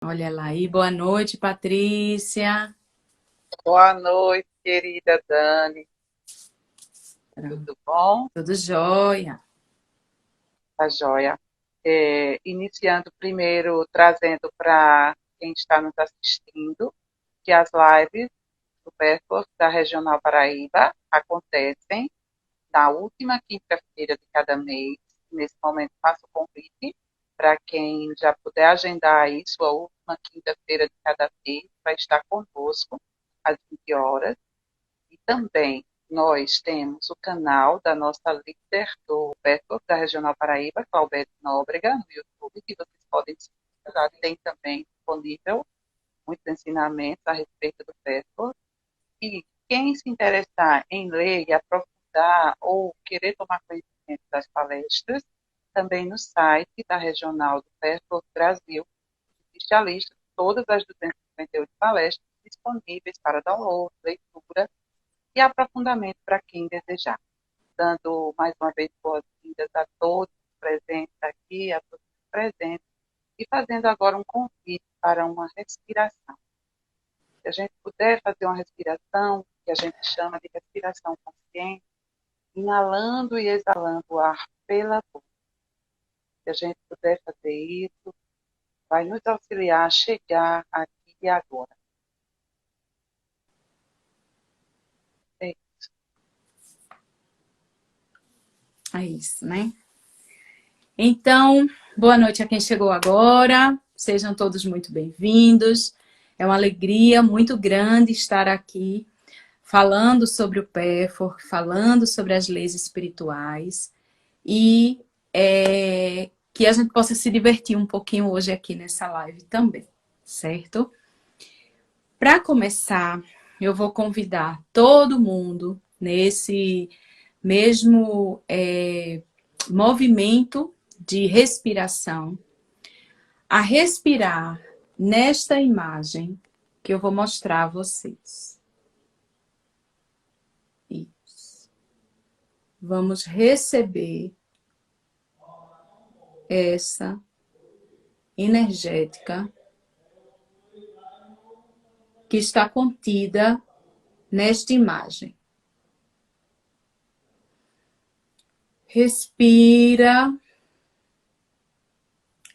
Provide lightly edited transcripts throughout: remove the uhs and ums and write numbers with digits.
Olha lá aí, boa noite, Patrícia. Boa noite, querida Dani. Pronto, Tudo bom? tudo jóia. Tá joia. Iniciando primeiro, trazendo para quem está nos assistindo, que as lives do Percurso da Regional Paraíba acontecem na última quinta-feira de cada mês. Nesse momento, faço o convite para quem já puder agendar aí sua última quinta-feira de cada mês para estar conosco às 20 horas. E também nós temos o canal da nossa líder do Petro, da Regional Paraíba, Claudete Nóbrega, no YouTube, que vocês podem seguir. Lá tem também disponível muitos ensinamentos a respeito do Petro. E quem se interessar em ler e aprofundar ou querer tomar conhecimento das palestras, também no site da Regional do Petro Brasil, existe a lista de todas as 258 palestras disponíveis para download, leitura e aprofundamento para quem desejar. Dando mais uma vez boas-vindas a todos presentes aqui, a todos presentes, e fazendo agora um convite para uma respiração. Se a gente puder fazer uma respiração, que a gente chama de respiração consciente, inalando e exalando o ar pela boca. Se a gente puder fazer isso, vai nos auxiliar a chegar aqui e agora. É É isso, né? Então, boa noite a quem chegou agora. Sejam todos muito bem-vindos. É uma alegria muito grande estar aqui falando sobre o PEFOR, falando sobre as leis espirituais e que a gente possa se divertir um pouquinho hoje aqui nessa live também, certo? Para começar, eu vou convidar todo mundo nesse mesmo movimento de respiração a respirar nesta imagem que eu vou mostrar a vocês. Isso. Vamos receber essa energética que está contida nesta imagem. Respira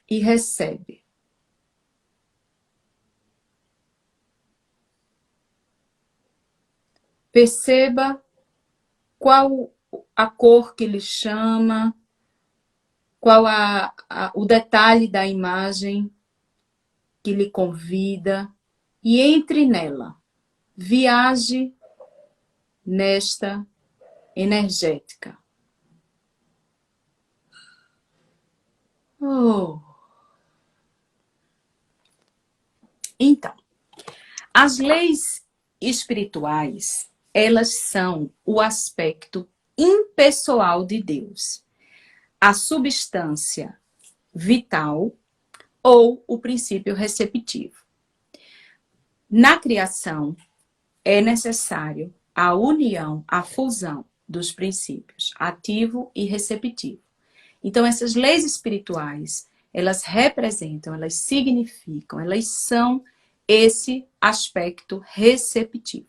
e recebe. Perceba qual a cor que lhe chama, qual o detalhe da imagem que lhe convida e entre nela. Viaje nesta energética. Oh. Então, as leis espirituais, elas são o aspecto impessoal de Deus, a substância vital ou o princípio receptivo. Na criação, é necessário a união, a fusão dos princípios ativo e receptivo. Então, essas leis espirituais, elas representam, elas significam, elas são esse aspecto receptivo.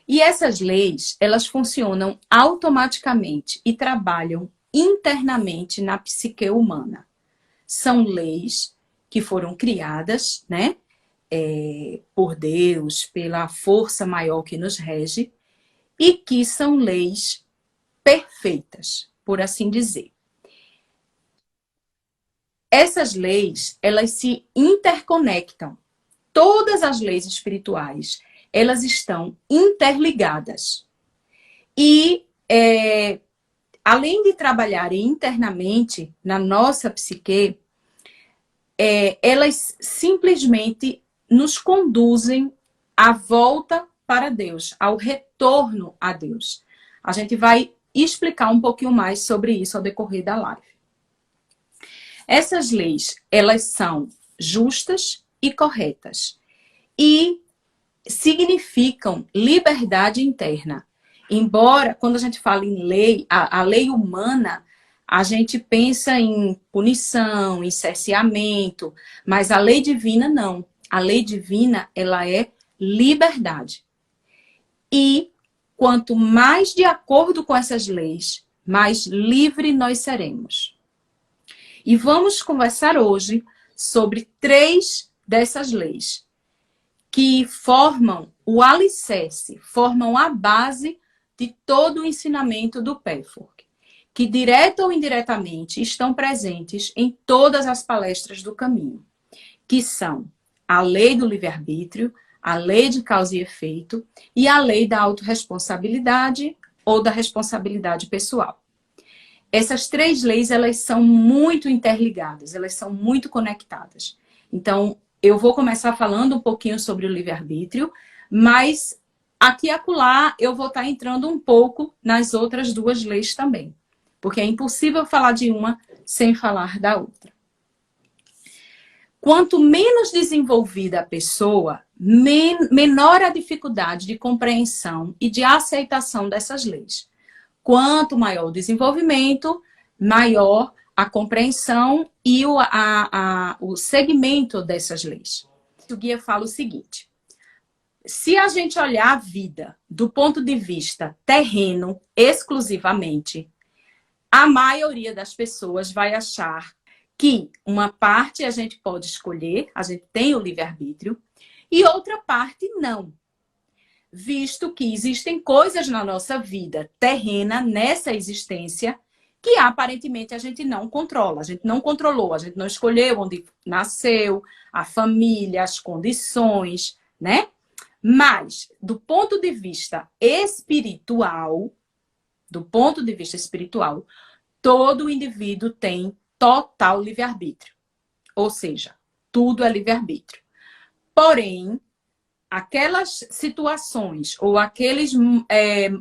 E essas leis, elas funcionam automaticamente e trabalham internamente na psique humana. São leis que foram criadas, né, por Deus, pela força maior que nos rege, e que são leis perfeitas, por assim dizer. Essas leis, elas se interconectam. Todas as leis espirituais, elas estão interligadas. E, além de trabalharem internamente na nossa psique, elas simplesmente nos conduzem à volta para Deus, ao retorno a Deus. A gente vai explicar um pouquinho mais sobre isso ao decorrer da live. Essas leis, elas são justas e corretas e significam liberdade interna. Embora, quando a gente fala em lei, a lei humana, a gente pensa em punição, em cerceamento, mas a lei divina não. A lei divina, ela é liberdade. E quanto mais de acordo com essas leis, mais livre nós seremos. E vamos conversar hoje sobre 3 dessas leis, que formam o alicerce, formam a base de todo o ensinamento do Pelfork, que direta ou indiretamente estão presentes em todas as palestras do caminho, que são a lei do livre-arbítrio, a lei de causa e efeito e a lei da autorresponsabilidade ou da responsabilidade pessoal. Essas 3 leis, elas são muito interligadas, elas são muito conectadas. Então, eu vou começar falando um pouquinho sobre o livre-arbítrio, mas aqui e acolá eu vou estar entrando um pouco nas outras 2 leis também, porque é impossível falar de uma sem falar da outra. Quanto menos desenvolvida a pessoa, menor a dificuldade de compreensão e de aceitação dessas leis. Quanto maior o desenvolvimento, maior a compreensão e o segmento dessas leis. O guia fala o seguinte: se a gente olhar a vida do ponto de vista terreno exclusivamente, a maioria das pessoas vai achar que uma parte a gente pode escolher, a gente tem o livre-arbítrio, e outra parte não. Visto que existem coisas na nossa vida terrena, nessa existência, que aparentemente a gente não controla. A gente não controlou, a gente não escolheu onde nasceu, a família, as condições, né? Mas, do ponto de vista espiritual, todo indivíduo tem total livre-arbítrio. Ou seja, tudo é livre-arbítrio. Porém, aquelas situações ou aqueles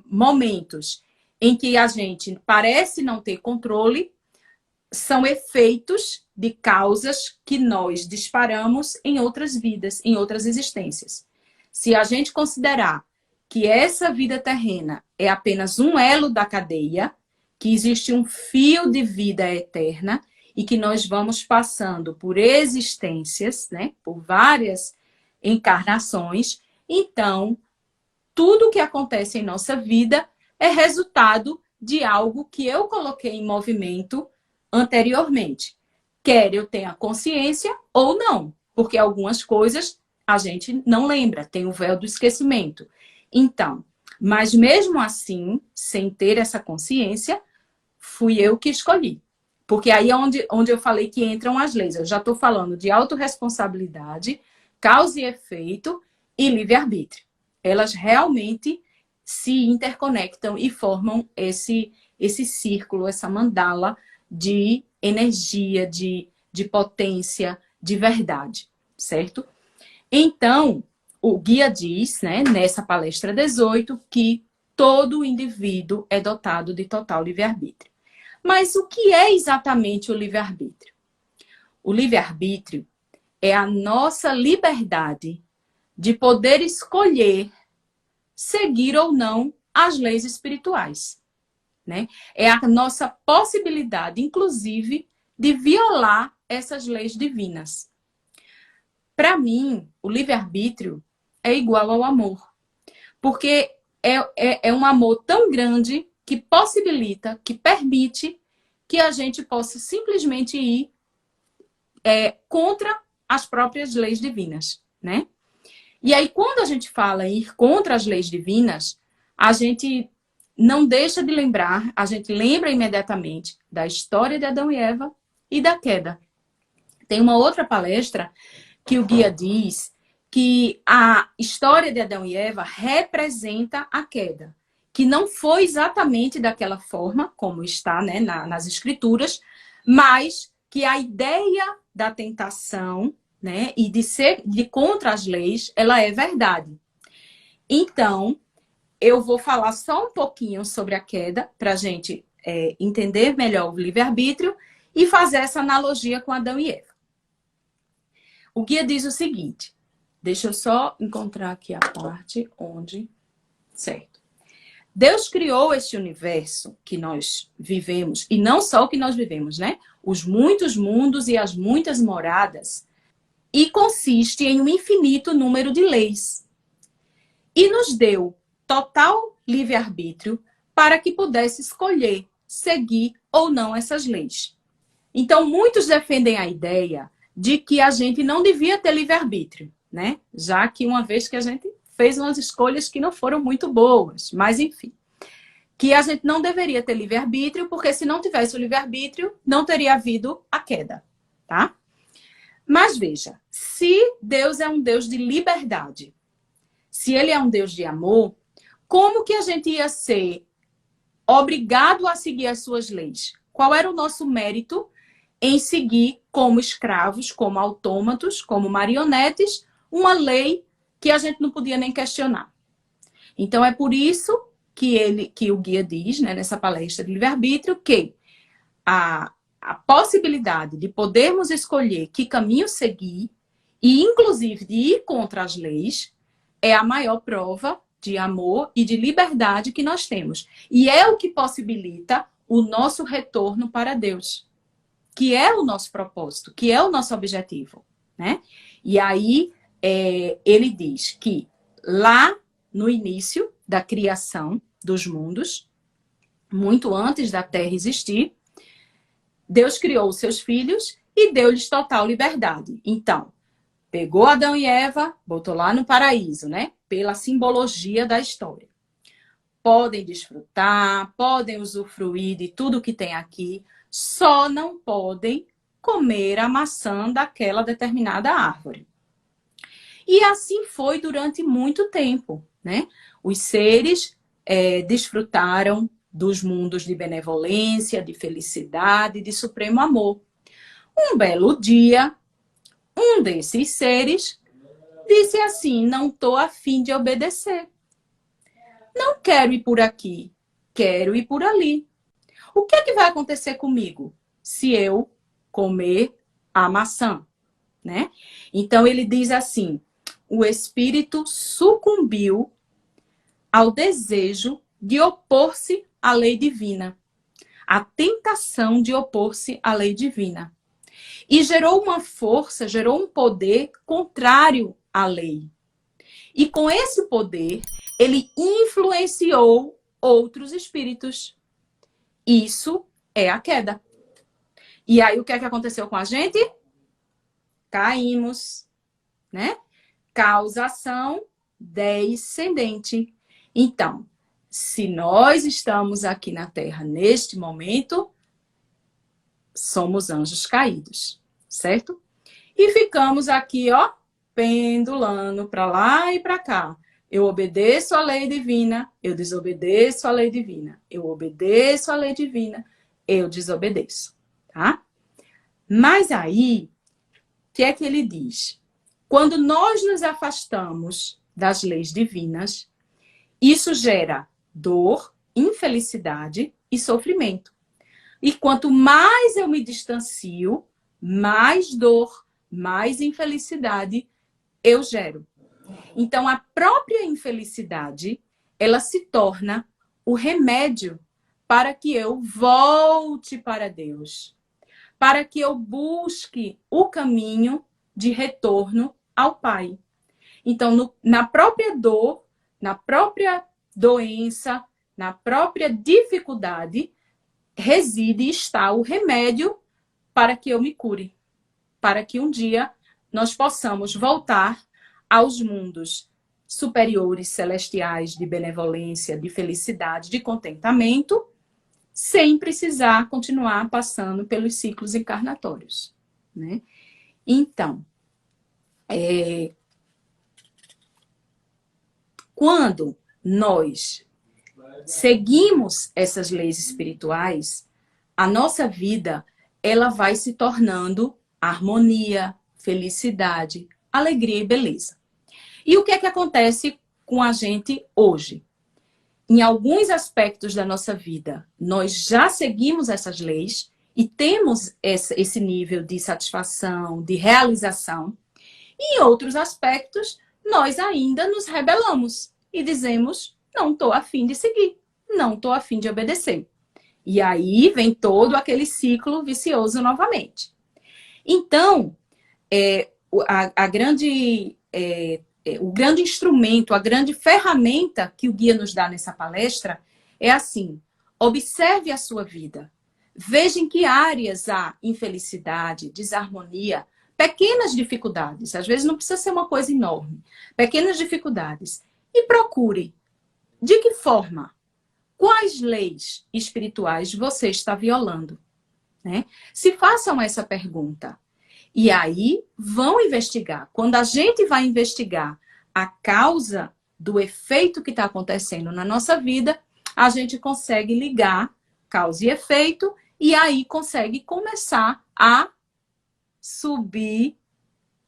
momentos em que a gente parece não ter controle são efeitos de causas que nós disparamos em outras vidas, em outras existências. Se a gente considerar que essa vida terrena é apenas um elo da cadeia, que existe um fio de vida eterna e que nós vamos passando por existências, né, por várias encarnações, então tudo que acontece em nossa vida é resultado de algo que eu coloquei em movimento anteriormente. Quer eu tenha consciência ou não, porque algumas coisas a gente não lembra, tem o véu do esquecimento. Então, mas mesmo assim, sem ter essa consciência, fui eu que escolhi. Porque aí é onde eu falei que entram as leis. Eu já estou falando de autorresponsabilidade, causa e efeito e livre-arbítrio. Elas realmente se interconectam e formam esse círculo, essa mandala de energia, de potência, de verdade, certo? Então, o guia diz, né, nessa palestra 18, que todo indivíduo é dotado de total livre-arbítrio. Mas o que é exatamente o livre-arbítrio? O livre-arbítrio é a nossa liberdade de poder escolher seguir ou não as leis espirituais, né? É a nossa possibilidade, inclusive, de violar essas leis divinas. Para mim, o livre-arbítrio é igual ao amor, porque é um amor tão grande que possibilita, que permite que a gente possa simplesmente ir contra as próprias leis divinas, né? E aí, quando a gente fala em ir contra as leis divinas, a gente não deixa de lembrar, a gente lembra imediatamente da história de Adão e Eva e da queda. Tem uma outra palestra que o guia diz que a história de Adão e Eva representa a queda, que não foi exatamente daquela forma, como está, né, nas escrituras, mas que a ideia da tentação, né, e de ser contra as leis, ela é verdade. Então, eu vou falar só um pouquinho sobre a queda, para a gente entender melhor o livre-arbítrio e fazer essa analogia com Adão e Eva. O guia diz o seguinte, deixa eu só encontrar aqui a parte onde... Certo. Deus criou este universo que nós vivemos, e não só o que nós vivemos, né? Os muitos mundos e as muitas moradas, e consiste em um infinito número de leis. E nos deu total livre-arbítrio para que pudesse escolher seguir ou não essas leis. Então, muitos defendem a ideia de que a gente não devia ter livre-arbítrio, né? Já que uma vez que a gente fez umas escolhas que não foram muito boas, mas enfim. Que a gente não deveria ter livre-arbítrio, porque se não tivesse o livre-arbítrio, não teria havido a queda, tá? Mas veja, se Deus é um Deus de liberdade, se ele é um Deus de amor, como que a gente ia ser obrigado a seguir as suas leis? Qual era o nosso mérito em seguir como escravos, como autômatos, como marionetes, uma lei que a gente não podia nem questionar? Então é por isso que o guia diz, né, nessa palestra de livre-arbítrio, que a possibilidade de podermos escolher que caminho seguir, e inclusive de ir contra as leis, é a maior prova de amor e de liberdade que nós temos. E é o que possibilita o nosso retorno para Deus, que é o nosso propósito, que é o nosso objetivo, né? E aí ele diz que lá no início da criação dos mundos, muito antes da Terra existir, Deus criou os seus filhos e deu-lhes total liberdade. Então, pegou Adão e Eva, botou lá no paraíso, né? Pela simbologia da história. Podem desfrutar, podem usufruir de tudo que tem aqui, só não podem comer a maçã daquela determinada árvore. E assim foi durante muito tempo, né? Os seres desfrutaram dos mundos de benevolência, de felicidade, de supremo amor. Um belo dia, um desses seres disse assim: não estou a fim de obedecer. Não quero ir por aqui, quero ir por ali. O que é que vai acontecer comigo se eu comer a maçã, né? Então ele diz assim: o espírito sucumbiu ao desejo de opor-se à lei divina, à tentação de opor-se à lei divina. E gerou uma força, gerou um poder contrário à lei. E com esse poder, ele influenciou outros espíritos. Isso é a queda. E aí, o que é que aconteceu com a gente? Caímos, né? Causação descendente. Então, se nós estamos aqui na Terra neste momento, somos anjos caídos, certo? E ficamos aqui, ó, pendulando para lá e para cá. Eu obedeço à lei divina, eu desobedeço à lei divina. Eu obedeço à lei divina, eu desobedeço, tá? Mas aí, o que é que ele diz? Quando nós nos afastamos das leis divinas, isso gera dor, infelicidade e sofrimento. E quanto mais eu me distancio, mais dor, mais infelicidade eu gero. Então, a própria infelicidade, ela se torna o remédio para que eu volte para Deus, para que eu busque o caminho de retorno ao Pai. Então, na própria dor, na própria doença, na própria dificuldade, reside e está o remédio para que eu me cure, para que um dia nós possamos voltar aos mundos superiores, celestiais, de benevolência, de felicidade, de contentamento, sem precisar continuar passando pelos ciclos encarnatórios, né? Então, quando nós seguimos essas leis espirituais, a nossa vida ela vai se tornando harmonia, felicidade, alegria e beleza. E o que é que acontece com a gente hoje? Em alguns aspectos da nossa vida, nós já seguimos essas leis e temos esse nível de satisfação, de realização. E em outros aspectos, nós ainda nos rebelamos e dizemos: não estou a fim de seguir. não estou a fim de obedecer. E aí vem todo aquele ciclo vicioso novamente. Então, o grande instrumento, a grande ferramenta que o guia nos dá nessa palestra é assim: observe a sua vida. Veja em que áreas há infelicidade, desarmonia, pequenas dificuldades. Às vezes não precisa ser uma coisa enorme. Pequenas dificuldades. E procure de que forma, quais leis espirituais você está violando, né? Se façam essa pergunta. E aí vão investigar. Quando a gente vai investigar a causa do efeito que está acontecendo na nossa vida, a gente consegue ligar causa e efeito e aí consegue começar a subir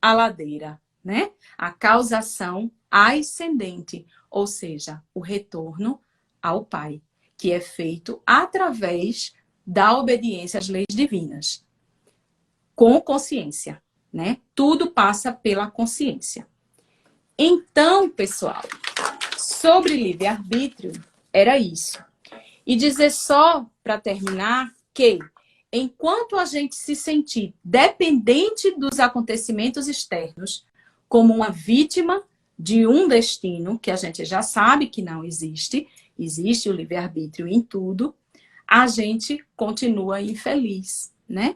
a ladeira, né? A causação ascendente, ou seja, o retorno ao Pai, que é feito através da obediência às leis divinas, com consciência, né? Tudo passa pela consciência. Então, pessoal, sobre livre-arbítrio, era isso. E dizer só, para terminar, que enquanto a gente se sentir dependente dos acontecimentos externos, como uma vítima de um destino, que a gente já sabe que não existe, existe o livre-arbítrio em tudo, a gente continua infeliz, né?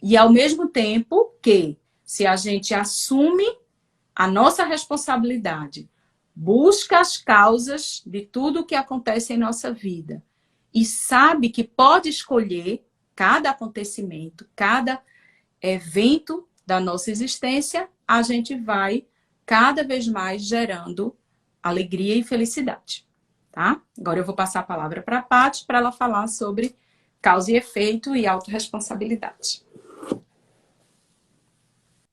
E ao mesmo tempo que, se a gente assume a nossa responsabilidade, busca as causas de tudo o que acontece em nossa vida e sabe que pode escolher cada acontecimento, cada evento da nossa existência, a gente vai cada vez mais gerando alegria e felicidade, tá? Agora eu vou passar a palavra para a Paty para ela falar sobre causa e efeito e autorresponsabilidade.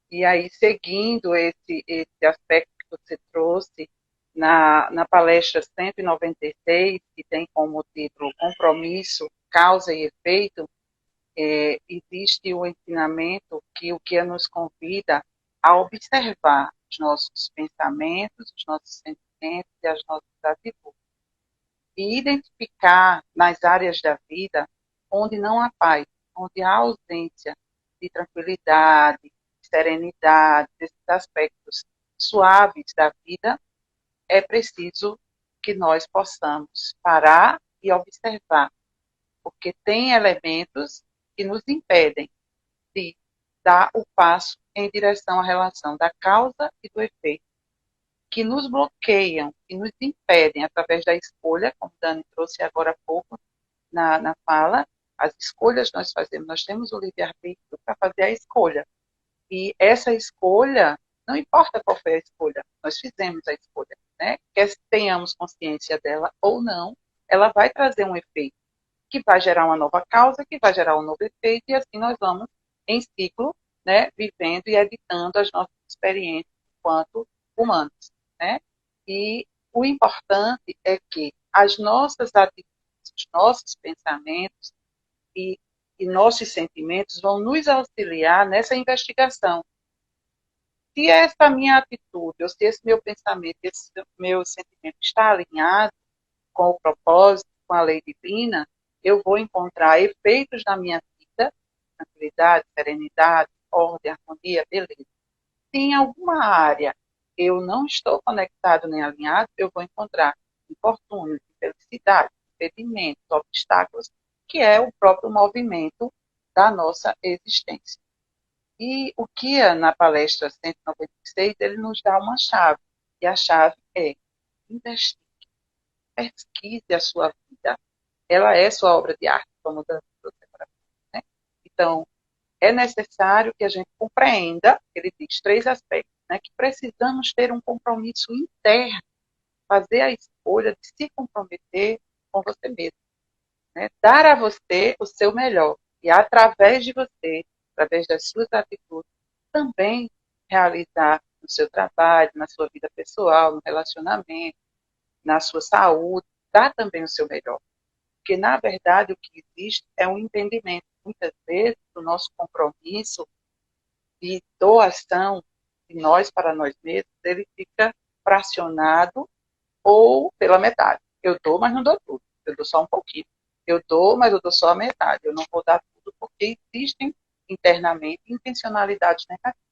E aí, seguindo esse aspecto que você trouxe na palestra 196, que tem como título Compromisso, Causa e Efeito, existe o ensinamento que o guia nos convida a observar os nossos pensamentos, os nossos sentimentos e as nossas atitudes. E identificar nas áreas da vida onde não há paz, onde há ausência de tranquilidade, serenidade, desses aspectos suaves da vida, é preciso que nós possamos parar e observar, porque tem elementos que nos impedem de dar o passo em direção à relação da causa e do efeito, que nos bloqueiam e nos impedem, através da escolha, como Dani trouxe agora há pouco na fala, as escolhas nós fazemos, nós temos o livre-arbítrio para fazer a escolha. E essa escolha, não importa qual foi a escolha, nós fizemos a escolha, né? Quer tenhamos consciência dela ou não, ela vai trazer um efeito que vai gerar uma nova causa, que vai gerar um novo efeito, e assim nós vamos em ciclo, né, vivendo e editando as nossas experiências enquanto humanos, né? E o importante é que as nossas atitudes, os nossos pensamentos e nossos sentimentos vão nos auxiliar nessa investigação. Se essa minha atitude, ou se esse meu pensamento, esse meu sentimento está alinhado com o propósito, com a lei divina, eu vou encontrar efeitos na minha vida, tranquilidade, serenidade, ordem, harmonia, beleza. Se em alguma área eu não estou conectado nem alinhado, eu vou encontrar infortúnios, infelicidade, impedimentos, obstáculos, que é o próprio movimento da nossa existência. E o Kia, na palestra 196, ele nos dá uma chave, e a chave é investigue, pesquise a sua vida, ela é sua obra de arte, como o Dani trouxe agora, né? Então, é necessário que a gente compreenda, ele diz, 3 aspectos, né? Que precisamos ter um compromisso interno, fazer a escolha de se comprometer com você mesmo, né? Dar a você o seu melhor, e através de você, através das suas atitudes, também realizar no seu trabalho, na sua vida pessoal, no relacionamento, na sua saúde, dar também o seu melhor. Porque, na verdade, o que existe é um entendimento, muitas vezes, do nosso compromisso de doação de nós para nós mesmos, ele fica fracionado ou pela metade. Eu dou, mas não dou tudo. eu dou só um pouquinho. Eu dou, mas eu dou só a metade. Eu não vou dar tudo, porque existem internamente intencionalidades negativas,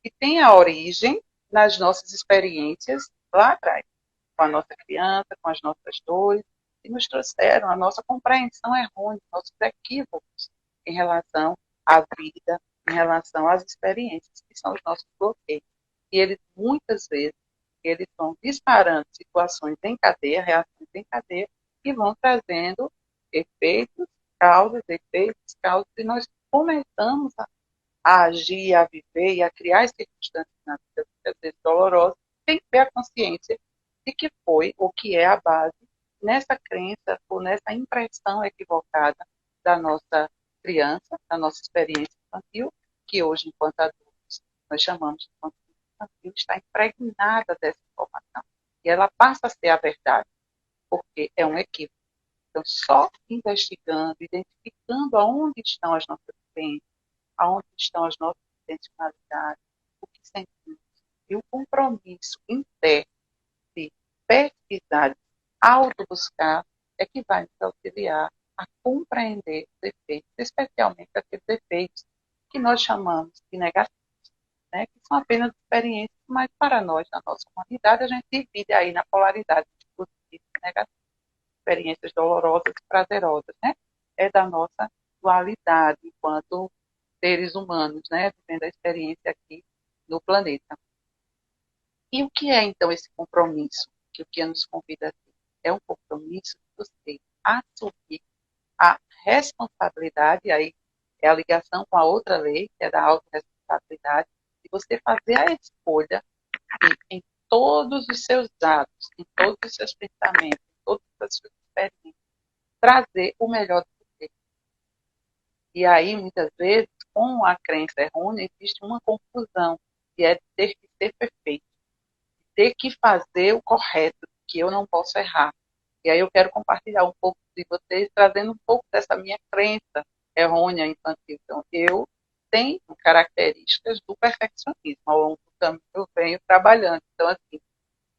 que têm a origem nas nossas experiências lá atrás, com a nossa criança, com as nossas dores, que nos trouxeram a nossa compreensão errônea, nossos equívocos em relação à vida, em relação às experiências, que são os nossos bloqueios. E eles, muitas vezes, eles vão disparando situações em cadeia, reações em cadeia, que vão trazendo efeitos, causas, e nós começamos a agir, a viver e a criar circunstâncias na vida, muitas vezes dolorosas, sem ter a consciência de que foi ou que é a base nessa crença ou nessa impressão equivocada da nossa criança, da nossa experiência infantil, que hoje, enquanto adultos, nós chamamos de consciência infantil, está impregnada dessa informação. E ela passa a ser a verdade, porque é um equívoco. Então, só investigando, identificando aonde estão as nossas crenças, aonde estão as nossas intencionalidades, o que sentimos, e o compromisso interno de pesquisar, de auto-buscar, é que vai nos auxiliar a compreender os efeitos, especialmente aqueles efeitos que nós chamamos de negativos, né, que são apenas experiências, mas para nós, na nossa humanidade, a gente divide aí na polaridade de positivo e negativo, experiências dolorosas e prazerosas, né? É da nossa dualidade enquanto seres humanos, né, vivendo a experiência aqui no planeta. E o que é, então, esse compromisso que o Kia nos convida a ter? É um compromisso de você assumir a responsabilidade, aí é a ligação com a outra lei, que é da autorresponsabilidade, de você fazer a escolha de, em todos os seus atos, em todos os seus pensamentos, em todas as suas experiências, trazer o melhor de você. E aí, muitas vezes, com a crença errônea, existe uma confusão, que é de ter que ser perfeito, de ter que fazer o correto, que eu não posso errar. E aí eu quero compartilhar um pouco de vocês, trazendo um pouco dessa minha crença errônea infantil. Então, eu tenho características do perfeccionismo ao longo do caminho que eu venho trabalhando. Então, assim,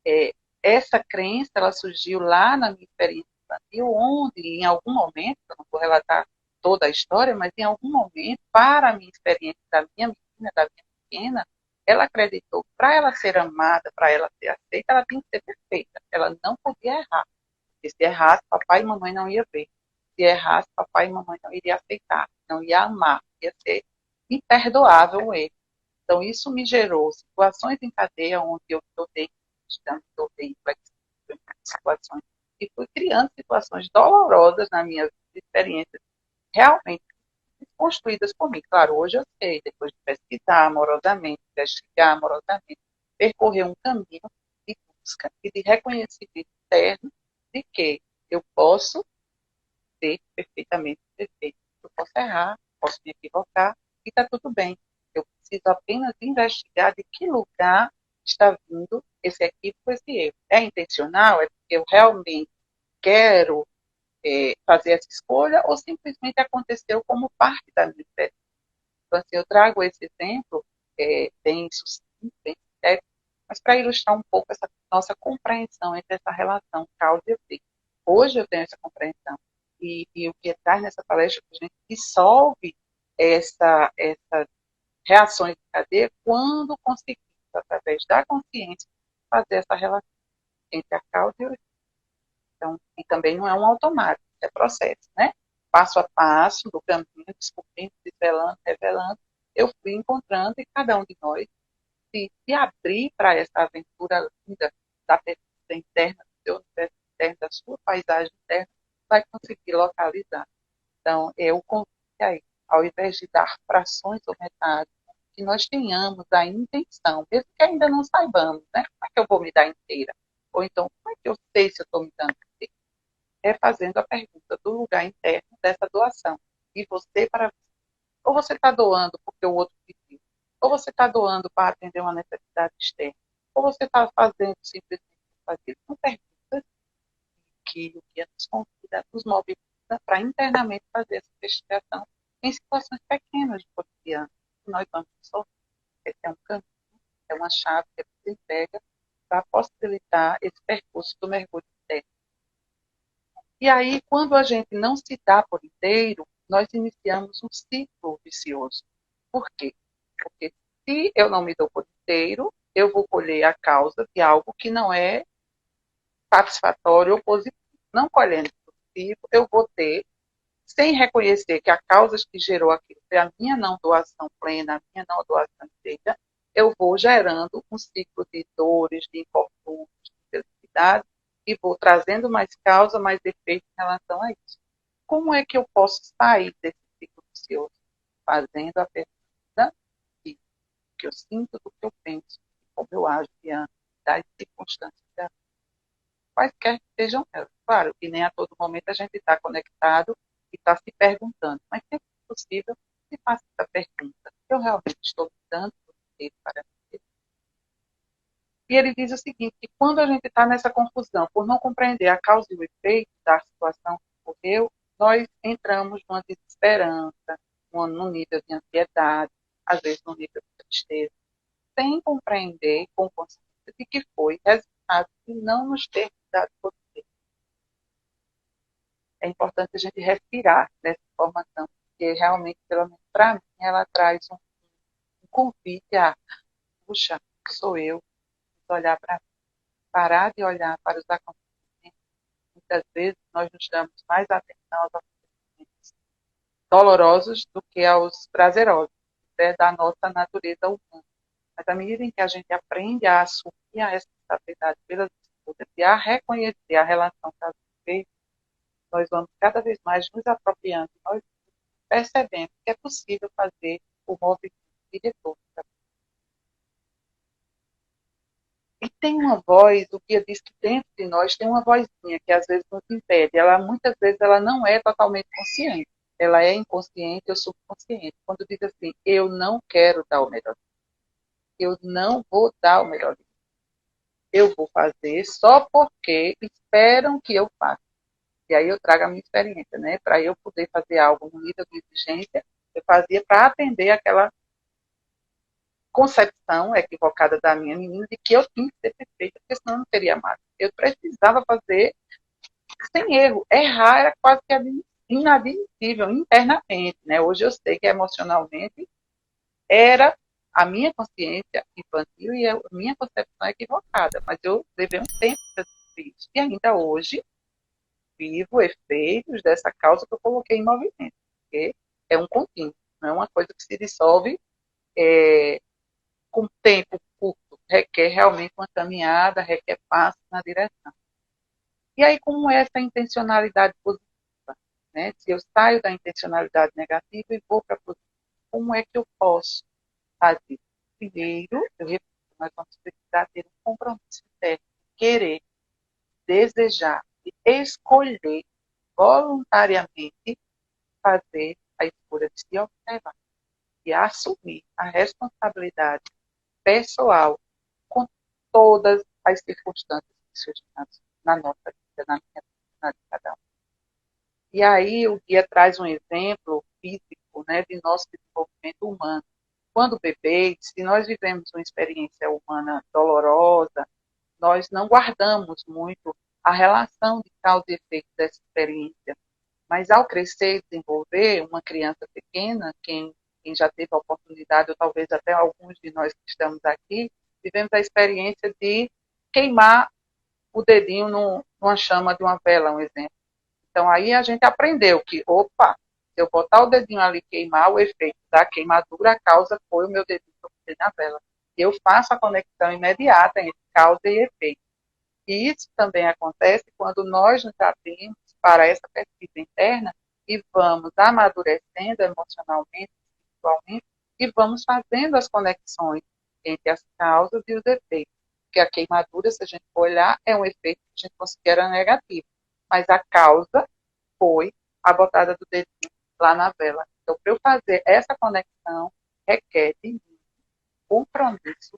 é, essa crença, ela surgiu lá na minha experiência infantil, onde, em algum momento, eu não vou relatar toda a história, mas em algum momento, para a minha experiência da minha menina, da minha pequena, ela acreditou que para ela ser amada, para ela ser aceita, ela tinha que ser perfeita. Ela não podia errar. Porque se errasse, papai e mamãe não iam ver. Se errasse, papai e mamãe não iriam aceitar, não ia amar, ia ser imperdoável o erro. Então, isso me gerou situações em cadeia onde eu tornei inflexível em situações e fui criando situações dolorosas na minha experiência, realmente construídas por mim. Claro, hoje eu sei, depois de pesquisar amorosamente, investigar amorosamente, percorrer um caminho de busca e de reconhecimento interno de que eu posso ser perfeitamente perfeito. Eu posso errar, posso me equivocar e está tudo bem. Eu preciso apenas investigar de que lugar está vindo esse equívoco, esse erro. É intencional? É porque eu realmente quero fazer essa escolha ou simplesmente aconteceu como parte da minha experiência? Então, assim, eu trago esse exemplo bem sucinto, bem sério, mas para ilustrar um pouco essa nossa compreensão entre essa relação causa e efeito. Hoje eu tenho essa compreensão. E o que traz nessa palestra é que a gente dissolve essa reações de cadeia quando conseguimos, através da consciência, fazer essa relação entre a causa e o efeito. Então, e também não é um automático, é processo, né? Passo a passo do caminho, descobrindo, desvelando, revelando, eu fui encontrando e cada um de nós se abrir para essa aventura linda da pesquisa interna, do seu universo interno, da sua paisagem interna, vai conseguir localizar. Então, o convite aí, ao invés de dar frações ou metades, que nós tenhamos a intenção, mesmo que ainda não saibamos, né? Como é que eu vou me dar inteira? Ou então, como é que eu sei se eu estou me dando inteira? É fazendo a pergunta do lugar interno dessa doação. E você para você. Ou você está doando porque o outro pediu, ou você está doando para atender uma necessidade externa, ou você está fazendo simplesmente fazer. São perguntas que o guia nos convida, nos movimenta para internamente fazer essa investigação em situações pequenas de cotidiano. Nós vamos resolver. Esse é um caminho, é uma chave que você entrega para possibilitar esse percurso do mergulho interno. E aí, quando a gente não se dá por inteiro, nós iniciamos um ciclo vicioso. Por quê? Porque se eu não me dou por inteiro, eu vou colher a causa de algo que não é satisfatório ou positivo. Não colhendo positivo, eu vou ter, sem reconhecer que a causa que gerou aquilo foi a minha não doação plena, a minha não doação inteira, eu vou gerando um ciclo de dores, de infortúnios, de infelicidade, e vou trazendo mais causa, mais efeito em relação a isso. Como é que eu posso sair desse ciclo vicioso? Fazendo a pergunta de que eu sinto, do que eu penso, como eu ajo diante das circunstâncias da quaisquer que sejam elas. Claro que nem a todo momento a gente está conectado e está se perguntando, mas sempre que possível se faça essa pergunta. Eu realmente estou me dando poder para mim? E ele diz o seguinte, que quando a gente está nessa confusão, por não compreender a causa e o efeito da situação que ocorreu, nós entramos numa desesperança, num nível de ansiedade, às vezes num nível de tristeza, sem compreender com consciência de que foi resultado de não nos ter dado poder. É importante a gente respirar dessa informação, porque realmente, pelo menos para mim, ela traz um convite a, puxa, sou eu, olhar para parar de olhar para os acontecimentos. Muitas vezes nós nos damos mais atenção aos acontecimentos dolorosos do que aos prazerosos, é da nossa natureza humana. Mas à medida em que a gente aprende a assumir a responsabilidade pelas escolhas e a reconhecer a relação que elas fez, nós vamos cada vez mais nos apropriando, nós percebendo que é possível fazer o movimento de retorno. E tem uma voz, o guia diz que dentro de nós tem uma vozinha que às vezes nos impede. Ela, muitas vezes, ela não é totalmente consciente. Ela é inconsciente ou subconsciente. Quando diz assim, eu não quero dar o melhor, eu não vou dar o melhor, eu vou fazer só porque esperam que eu faça. E aí eu trago a minha experiência, né? Para eu poder fazer algo no nível de exigência, eu fazia para atender aquela concepção equivocada da minha menina de que eu tinha que ser perfeita, porque senão eu não teria mais. Eu precisava fazer sem erro. Errar era quase que inadmissível internamente, né? Hoje eu sei que emocionalmente era a minha consciência infantil e a minha concepção equivocada, mas eu levei um tempo para isso. E ainda hoje vivo efeitos dessa causa que eu coloquei em movimento, porque é um contínuo, não é uma coisa que se dissolve com tempo curto, requer realmente uma caminhada, requer passo na direção. E aí, como é essa intencionalidade positiva? Né? Se eu saio da intencionalidade negativa e vou para a positiva, como é que eu posso fazer? Primeiro, eu repito, nós vamos precisar ter um compromisso interno, querer, desejar e escolher voluntariamente fazer a escolha de se observar e assumir a responsabilidade pessoal com todas as circunstâncias que surgem na nossa vida, na minha vida, na de cada um. E aí o guia traz um exemplo físico, né, de nosso desenvolvimento humano. Quando bebês, se nós vivemos uma experiência humana dolorosa, nós não guardamos muito a relação de causa e efeito dessa experiência. Mas ao crescer e desenvolver, uma criança pequena, quem já teve a oportunidade, ou talvez até alguns de nós que estamos aqui, vivemos a experiência de queimar o dedinho numa chama de uma vela, um exemplo. Então aí a gente aprendeu que, opa, se eu botar o dedinho ali e queimar, o efeito da queimadura, a causa foi o meu dedinho que eu botei na vela. Eu faço a conexão imediata entre causa e efeito. E isso também acontece quando nós nos abrimos para essa pesquisa interna e vamos amadurecendo emocionalmente, espiritualmente, e vamos fazendo as conexões entre as causas e os efeitos. Porque a queimadura, se a gente for olhar, é um efeito que a gente considera negativo. Mas a causa foi a botada do dedinho lá na vela. Então, para eu fazer essa conexão, requer de mim compromisso.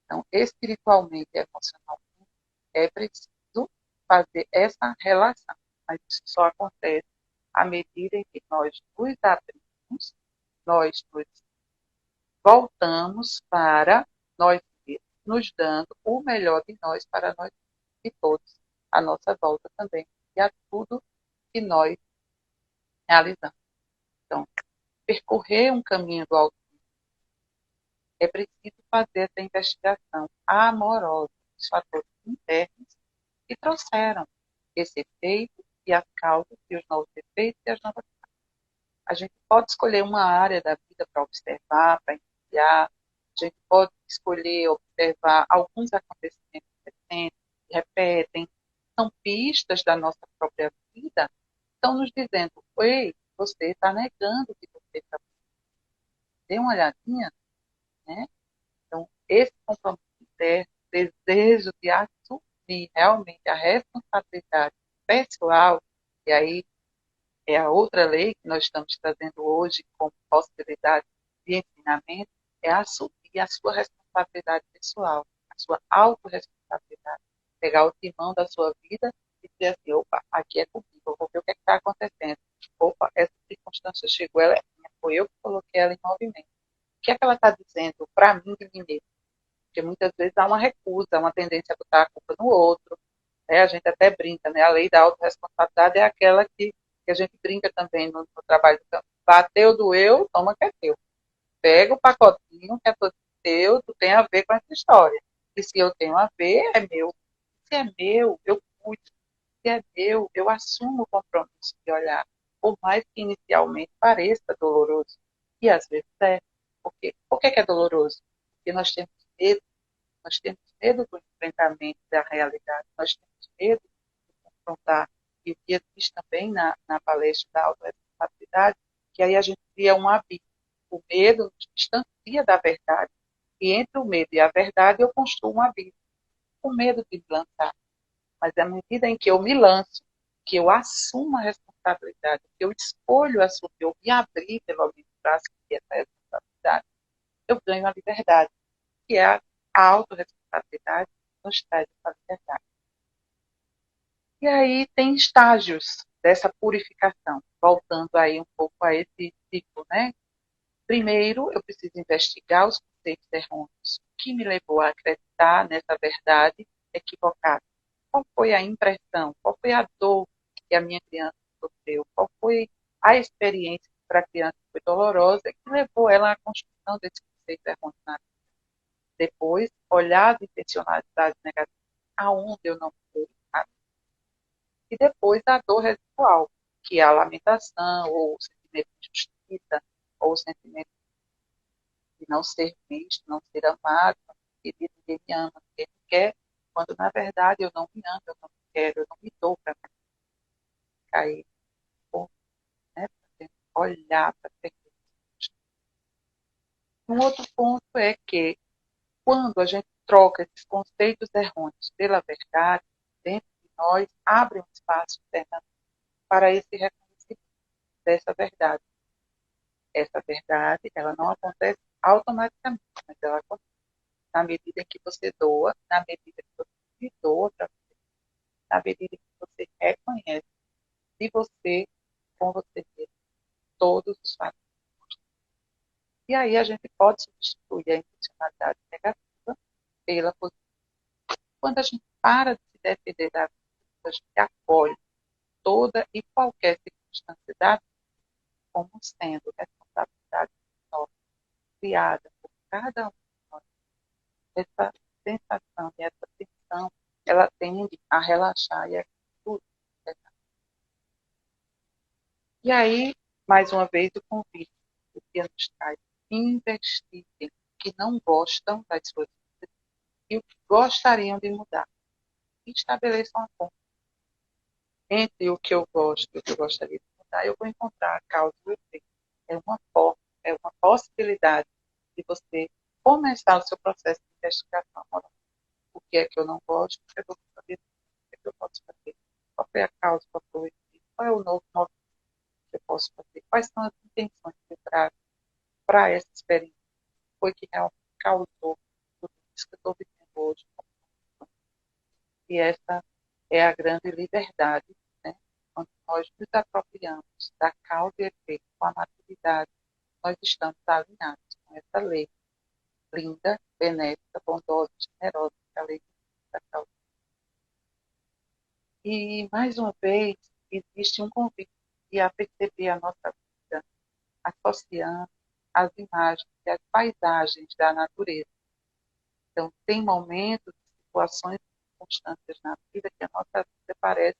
Então, espiritualmente e emocionalmente, é preciso fazer essa relação. Mas isso só acontece à medida em que nós nos abrimos, nós nos voltamos para nós mesmos, nos dando o melhor de nós para nós e todos à nossa volta também e a tudo que nós realizamos. Então, percorrer um caminho do autismo é preciso fazer essa investigação amorosa dos fatores internos que trouxeram esse efeito e as causas e os novos efeitos e as novas. A gente pode escolher uma área da vida para observar, para iniciar. A gente pode escolher observar alguns acontecimentos recentes, que repetem, são pistas da nossa própria vida, estão nos dizendo, ei, você está negando que você está. Dê uma olhadinha, né? Então, esse compromisso interno, desejo de assumir realmente a responsabilidade pessoal, e aí é a outra lei que nós estamos trazendo hoje como possibilidade de ensinamento, é assumir a sua responsabilidade pessoal, a sua autorresponsabilidade. Pegar o timão da sua vida e dizer assim, opa, aqui é comigo, eu vou ver o que está acontecendo. Opa, essa circunstância chegou, ela é minha, foi eu que coloquei ela em movimento. O que é que ela está dizendo para mim de mim mesma? Porque muitas vezes há uma recusa, uma tendência a botar a culpa no outro, né? A gente até brinca, né? A lei da autorresponsabilidade é aquela que a gente brinca também no trabalho do campo. Bateu, doeu, toma que é teu. Pega o pacotinho que é todo teu, tu tem a ver com essa história. E se eu tenho a ver, é meu. Se é meu, eu cuido. Se é meu, eu assumo o compromisso de olhar. Por mais que inicialmente pareça doloroso. E às vezes é. Por que é doloroso? Porque nós temos medo do enfrentamento da realidade, nós temos medo de confrontar. E o Guia diz também na palestra da autorresponsabilidade que aí a gente cria um abismo. O medo nos distancia da verdade. E entre o medo e a verdade eu construo um abismo. Com medo de me lançar. Mas à medida em que eu me lanço, que eu assumo a responsabilidade, que eu escolho assumir, eu me abrir pelo menos para assumir essa responsabilidade, eu ganho a liberdade, que é a autorresponsabilidade nos traz essa liberdade. E aí tem estágios dessa purificação, voltando aí um pouco a esse ciclo, né? Primeiro, eu preciso investigar os conceitos errôneos. O que me levou a acreditar nessa verdade equivocada? Qual foi a impressão? Qual foi a dor que a minha criança sofreu? Qual foi a experiência que para a criança foi dolorosa que levou ela à construção desse conceito errôneo na vida? Depois, olhar as intencionalidades negativas, aonde eu não fui, e depois a dor residual, que é a lamentação, ou o sentimento de justiça, ou o sentimento de não ser visto, não ser amado, e de ninguém me ama, ninguém me quer, quando na verdade eu não me amo, eu não me quero, eu não me dou para cair, né, para olhar para perder. Um outro ponto é que quando a gente troca esses conceitos errôneos pela verdade, dentro de nós abre um espaço internamente para esse reconhecimento dessa verdade. Essa verdade, ela não acontece automaticamente, mas ela acontece na medida em que você doa, na medida que você se doa para você, na medida que você reconhece de você, com você mesmo, todos os fatos. E aí a gente pode substituir a intencionalidade negativa pela positiva. Quando a gente para de se defender da vida, a gente acolhe toda e qualquer circunstância da vida como sendo responsabilidade nossa, criada por cada um de nós. Essa sensação e essa tensão, ela tende a relaxar e a tudo. E aí, mais uma vez, o convite do que nos traz investiguem que não gostam das suas vidas e o que gostariam de mudar. E estabeleçam a ponte entre o que eu gosto e o que eu gostaria de mudar. Eu vou encontrar a causa e o efeito. É uma forma, é uma possibilidade de você começar o seu processo de investigação moral. O que é que eu não gosto, o que eu vou fazer, o que é que eu posso fazer, qual foi a causa, qual foi o efeito, qual é o novo movimento que eu posso fazer, quais são as intenções que eu trago para essa experiência, foi que realmente causou tudo isso que eu estou vivendo hoje. E essa é a grande liberdade, né? Quando nós nos apropriamos da causa e efeito com a maturidade, nós estamos alinhados com essa lei linda, benéfica, bondosa, generosa, que é a lei da causa. E, mais uma vez, existe um convite a perceber a nossa vida associando as imagens e as paisagens da natureza. Então, tem momentos, situações, circunstâncias na vida que a nossa vida parece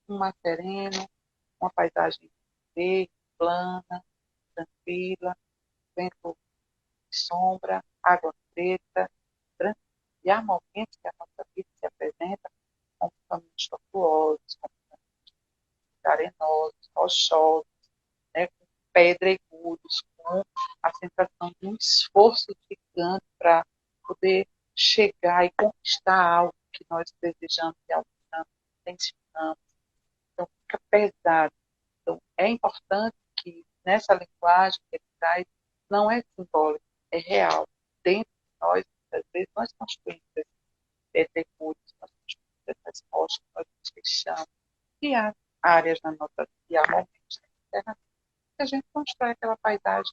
um mar sereno, uma paisagem verde, plana, tranquila, vento de sombra, água preta, tranquila. E há momentos que a nossa vida se apresenta como caminhos tortuosos, como caminhos arenosos, rochosos, né, com pedregulhos, com a sensação de um esforço gigante para poder chegar e conquistar algo que nós desejamos e alcançamos, intencionamos. Então, fica pesado. Então, é importante que nessa linguagem que ele traz, não é simbólico, é real. Dentro de nós, muitas vezes, nós construímos esses pedregulhos, nós construímos essas rochas, nós nos queixamos. E há áreas na nossa vida, e há momentos na terra que a gente constrói aquela paisagem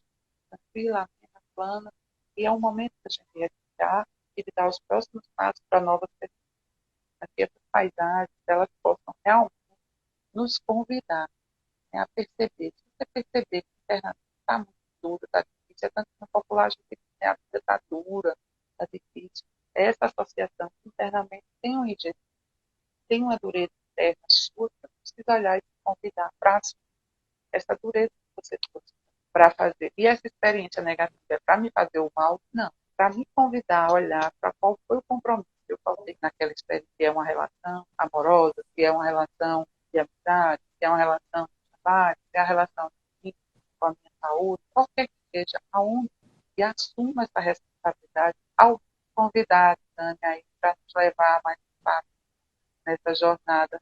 tranquila, plana, e é um momento da gente respirar e de dar os próximos passos para novas pessoas, para que essas paisagens elas possam realmente nos convidar, né, a perceber. Se você perceber que a internet está muito dura, está difícil, é tanto que no popular a gente diz que a vida está dura, está difícil. Essa associação que internamente tem um rejeito, tem uma dureza interna sua, você precisa olhar e se convidar para essa dureza que você trouxe para fazer. E essa experiência negativa é para me fazer o mal? Não. Para me convidar a olhar para qual foi o compromisso que eu falei naquela experiência, se é uma relação amorosa, se é uma relação de amizade, se é uma relação de trabalho, se é uma relação com a minha saúde, qualquer que seja, aonde e assuma essa responsabilidade ao convidar a Tânia aí para nos levar mais fácil nessa jornada.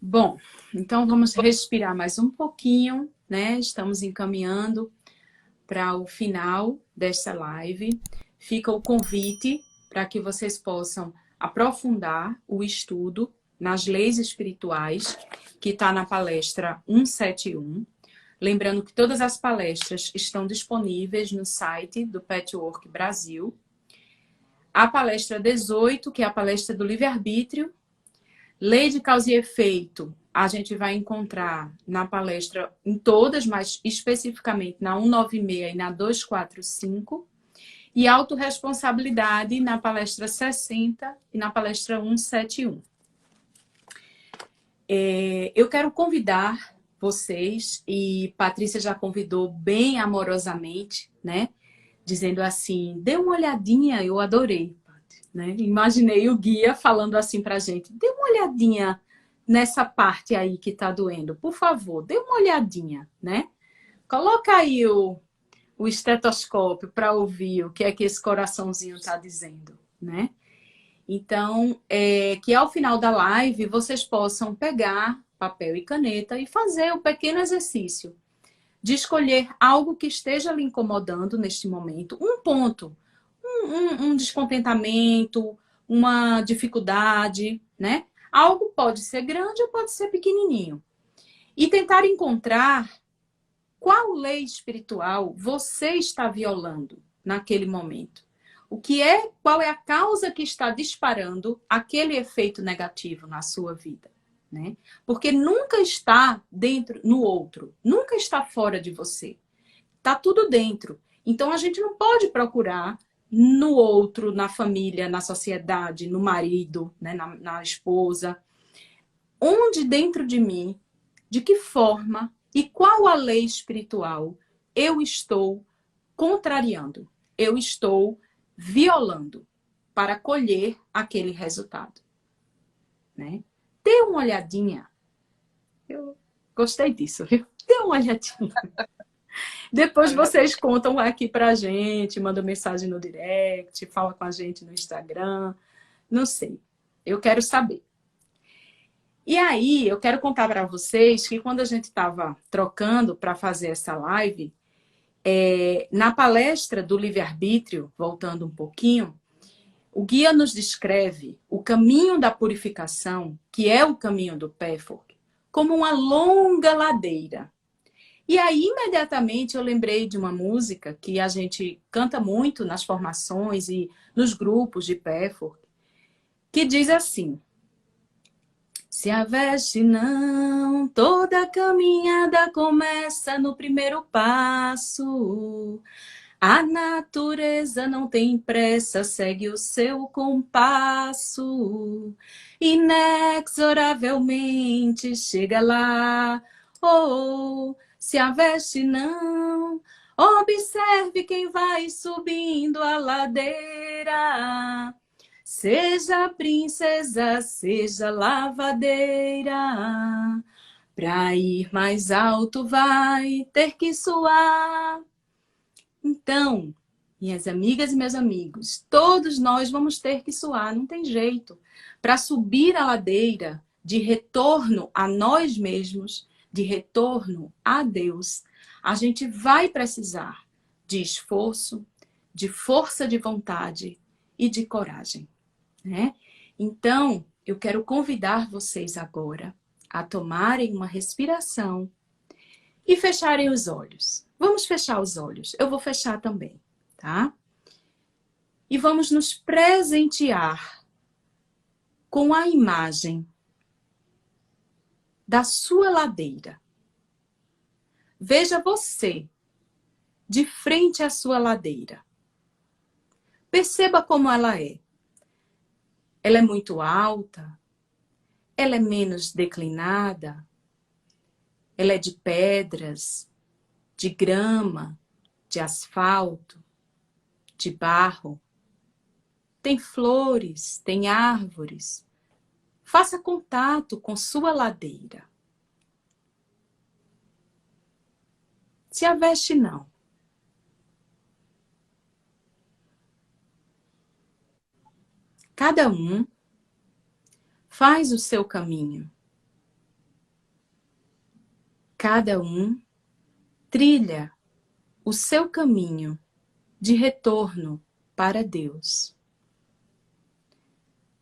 Bom, então vamos respirar mais um pouquinho, né? Estamos encaminhando para o final desta live. Fica o convite para que vocês possam aprofundar o estudo nas leis espirituais, que está na palestra 171. Lembrando que todas as palestras estão disponíveis no site do Patchwork Brasil. A palestra 18, que é a palestra do livre-arbítrio, lei de causa e efeito, a gente vai encontrar na palestra em todas, mas especificamente na 196 e na 245. E autorresponsabilidade na palestra 60 e na palestra 171. Eu quero convidar vocês, e Patrícia já convidou bem amorosamente, né? Dizendo assim, dê uma olhadinha, eu adorei. Né? Imaginei o guia falando assim pra gente, dê uma olhadinha nessa parte aí que tá doendo, por favor, dê uma olhadinha, né? Coloca aí o estetoscópio para ouvir o que é que esse coraçãozinho tá dizendo, né? Então, que ao final da live vocês possam pegar papel e caneta e fazer o pequeno exercício de escolher algo que esteja lhe incomodando neste momento, um ponto, um descontentamento, uma dificuldade, né? Algo pode ser grande ou pode ser pequenininho. E tentar encontrar qual lei espiritual você está violando naquele momento. Qual é a causa que está disparando aquele efeito negativo na sua vida, né? Porque nunca está dentro no outro, nunca está fora de você. Está tudo dentro. Então a gente não pode procurar no outro, na família, na sociedade, no marido, né, na esposa. Onde dentro de mim, de que forma e qual a lei espiritual eu estou contrariando, eu estou violando para colher aquele resultado, né? Dê uma olhadinha. Eu gostei disso, viu? Dê uma olhadinha. Depois vocês contam aqui pra gente, mandam mensagem no direct, fala com a gente no Instagram, não sei. Eu quero saber. E aí, eu quero contar para vocês que quando a gente estava trocando para fazer essa live, na palestra do livre-arbítrio, voltando um pouquinho, o guia nos descreve o caminho da purificação, que é o caminho do Pathwork, como uma longa ladeira. E aí, imediatamente, eu lembrei de uma música que a gente canta muito nas formações e nos grupos de Pathwork, que diz assim: Se a veste não, toda caminhada começa no primeiro passo. A natureza não tem pressa, segue o seu compasso. Inexoravelmente chega lá. Oh, se a veste não, observe quem vai subindo a ladeira. Seja princesa, seja lavadeira, pra ir mais alto vai ter que suar. Então, minhas amigas e meus amigos, todos nós vamos ter que suar, não tem jeito. Para subir a ladeira de retorno a nós mesmos, de retorno a Deus, a gente vai precisar de esforço, de força de vontade e de coragem, né? Então, eu quero convidar vocês agora a tomarem uma respiração e fecharem os olhos. Vamos fechar os olhos. Eu vou fechar também, tá? E vamos nos presentear com a imagem da sua ladeira. Veja você de frente à sua ladeira. Perceba como ela é. Ela é muito alta? Ela é menos declinada? Ela é de pedras, de grama, de asfalto, de barro? Tem flores, tem árvores. Faça contato com sua ladeira. Se a veste não. Cada um faz o seu caminho. Cada um trilha o seu caminho de retorno para Deus.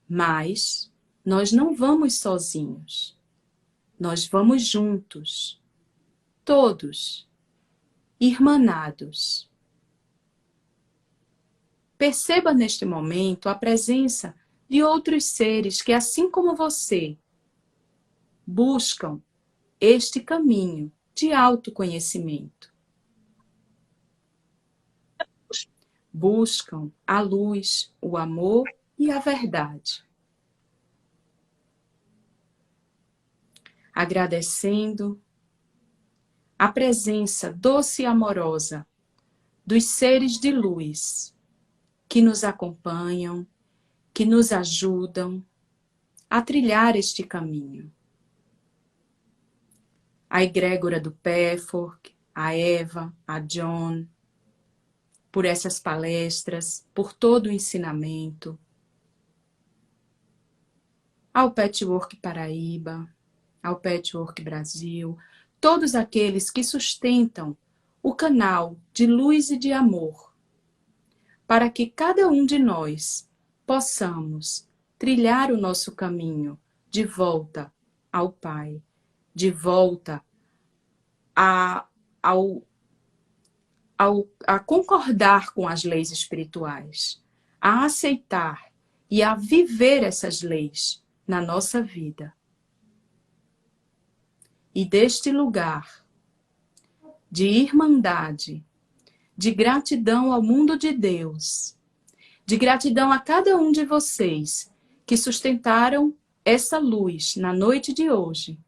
Mas nós não vamos sozinhos. Nós vamos juntos, todos, irmanados. Perceba neste momento a presença de outros seres que, assim como você, buscam este caminho de autoconhecimento. Buscam a luz, o amor e a verdade. Agradecendo a presença doce e amorosa dos seres de luz que nos acompanham, que nos ajudam a trilhar este caminho. A egrégora do Pathwork, a Eva, a John, por essas palestras, por todo o ensinamento. Ao Patchwork Paraíba, ao Patchwork Brasil, todos aqueles que sustentam o canal de luz e de amor, para que cada um de nós possamos trilhar o nosso caminho de volta ao Pai, de volta a concordar com as leis espirituais, a aceitar e a viver essas leis na nossa vida. E deste lugar de irmandade, de gratidão ao mundo de Deus, de gratidão a cada um de vocês que sustentaram essa luz na noite de hoje,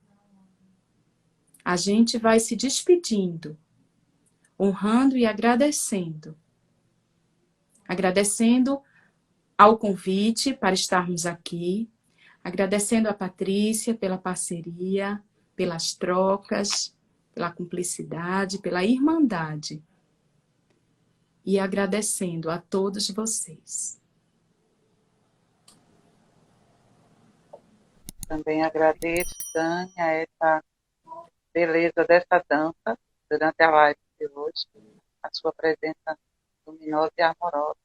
a gente vai se despedindo, honrando e agradecendo. Agradecendo ao convite para estarmos aqui, agradecendo a Patrícia pela parceria, pelas trocas, pela cumplicidade, pela irmandade. E agradecendo a todos vocês. Também agradeço, Dani, a essa beleza dessa dança durante a live de hoje, a sua presença luminosa e amorosa.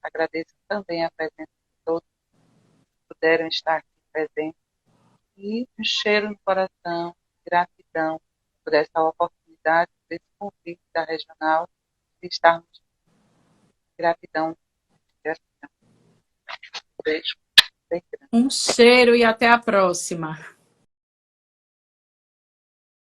Agradeço também a presença de todos que puderam estar aqui presentes. E um cheiro no coração, gratidão por essa oportunidade, por esse convite da Regional de estarmos. Gratidão. Gratidão. Beijo. Bem grande. Um cheiro e até a próxima.